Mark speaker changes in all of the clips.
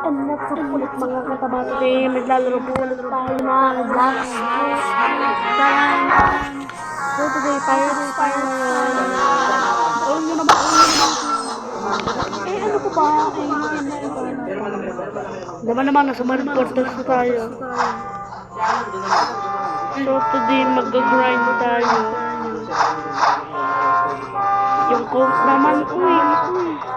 Speaker 1: And what's up ulit mga katabata team? Naglalaro po ulit tayo ng Black House Time. So today, Pirates tayo ngayon. Ano nyo naman? Ano po ba? Naman, nasa Marine Portals na tayo. So today, mag-grind tayo. Yung coach naman, uy.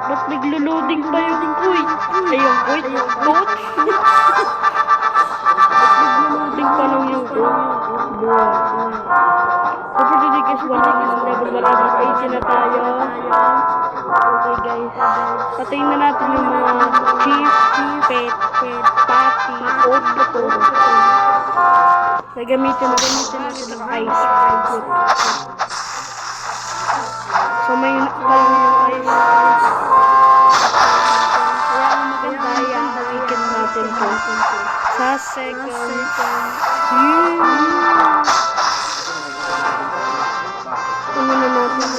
Speaker 1: Ba't naglo-loading pa yung coach? Ayun, coach. Ba't naglo-loading pa lang yung coach? So for today guys, level 180 na tayo. Okay guys, patayin na natin yung mga chief, pet, patty, oat, potoro. Gagamitin natin ng ice. So may nakalong yung ice. Kaya ang maganda ay ahawikin natin po. Sa second. Tingnan na natin.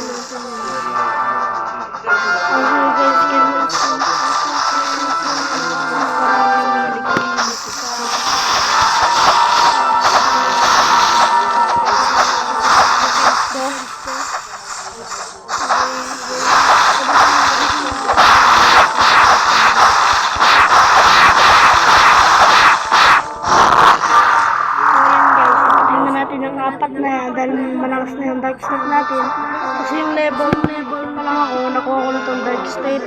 Speaker 1: Okay guys, dahil malakas na yung dark state natin kasi yung level pa lang ako, nakuha ko na itong dark state.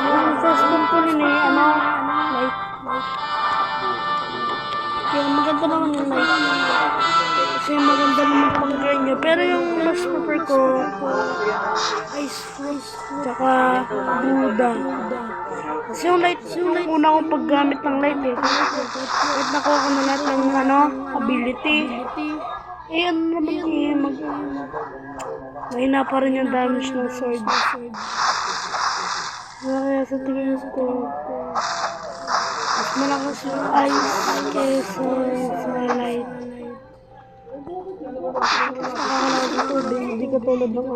Speaker 1: Yung first one ko rin light. Kaya maganda naman yung light kasi maganda naman pang grind nyo, pero yung mas prefer ko ice frost tsaka Buddha kasi yung light, yung una kong paggamit ng light kahit nakuha ko na lahat ng ability mahina pa rin yung damage ng sword. Kaya sa tingin ko mas malakas yung ice kaysa sa light. Hindi ka tulad ng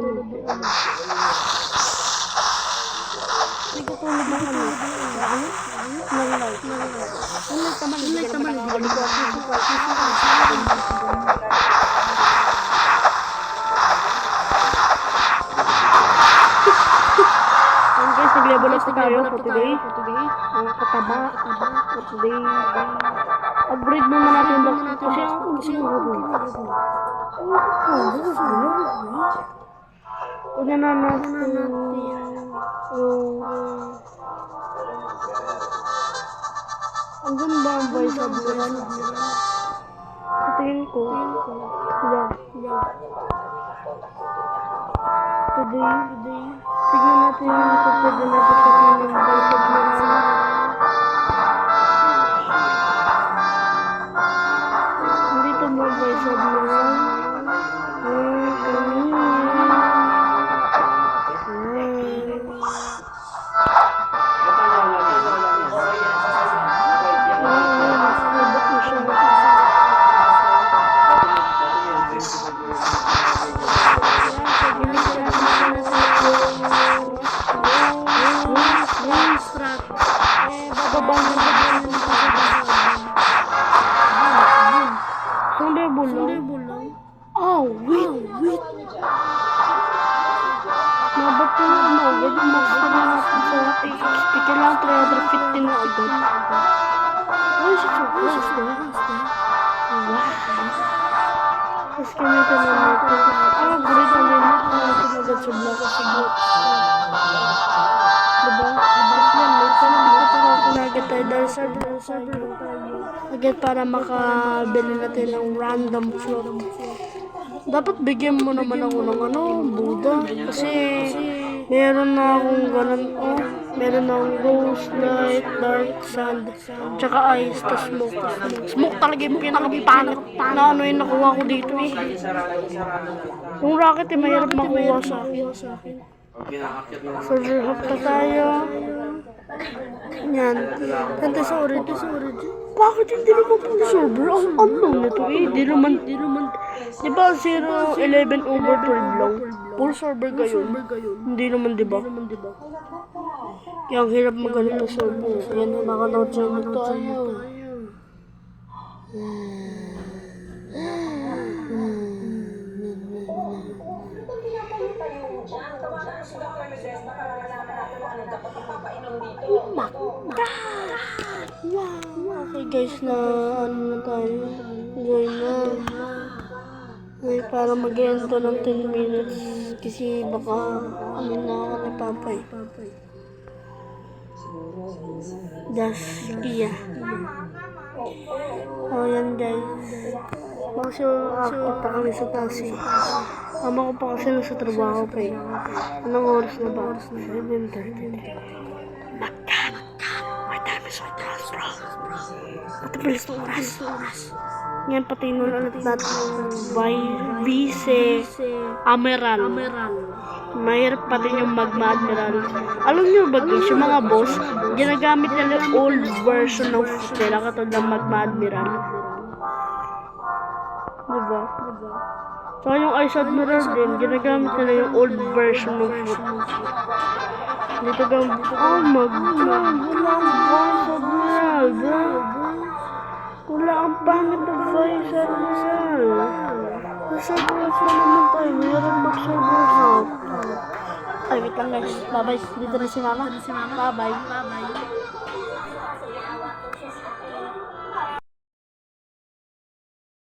Speaker 1: nag-level up tayo for today. Ang kataba for today. Upgrade muna natin yung box kasi una na natin ang ganda ang voice of the one. Tingin ko today tignan natin yung pagpwede natin sa ng voice of the one. Dito mo voice of the one. Oh, wait. Nabat yung agad yung master na natin sa XP. Kailangan 315 na agad. Why is it so close, wow. Tapos gamitan na natin. Upgrade na rin natin agad sa block. Diba? Tapos yan, agad tayo dahil sa agad para makabili natin ng random float. Dapat bigyan mo naman ako ng Buddha kasi meron na akong ganun meron na akong ghost, light, dark, sand tsaka ice, tas smoke talaga yung pinakapangit na yung nakuha ko dito yung rocket mahirap makuha sa akin. So hop na tayo. Yan. Yan sa origin. Bakit hindi naman full server? Ang unknown nito eh. Di naman. Di ba 0-11 over 12 lang? Full server gayon. Hindi naman, di ba? Kaya ang hirap magalit na server. Yan na, nakanood siya na tayo. Okay guys, na ano na tayo. Join na. Ay, para mag-end to ng 10 minutes. Kasi baka ano na ako ni Papay. Das Kia. Oh, yan guys. Kasi punta kami sa taxi. Ama ko pa kasi nasa trabaho pa eh. Anong oras na ba? 7:30. My time is on task, bro. Matabilis ng oras. Ngayon pati nun ulit natin Vice Amiral. Mahirap pa din yung Magma Admiral. Alam nyo ba guys, yung mga boss, ginagamit nila yung old version ng foot nila katulad ng Magma Admiral. Diba? So yung Ice Admiral din, ginagamit nila yung old version ng foot. Dito gamit. Oh my god, wala ang Vice Admiral, bro. Wala ang pangit ng Vice Admiral. Nasa-servers na naman tayo, mayroon mag-servers out. Ay, wait lang guys. Bye-bye. Dito na si Mama. Bye-bye.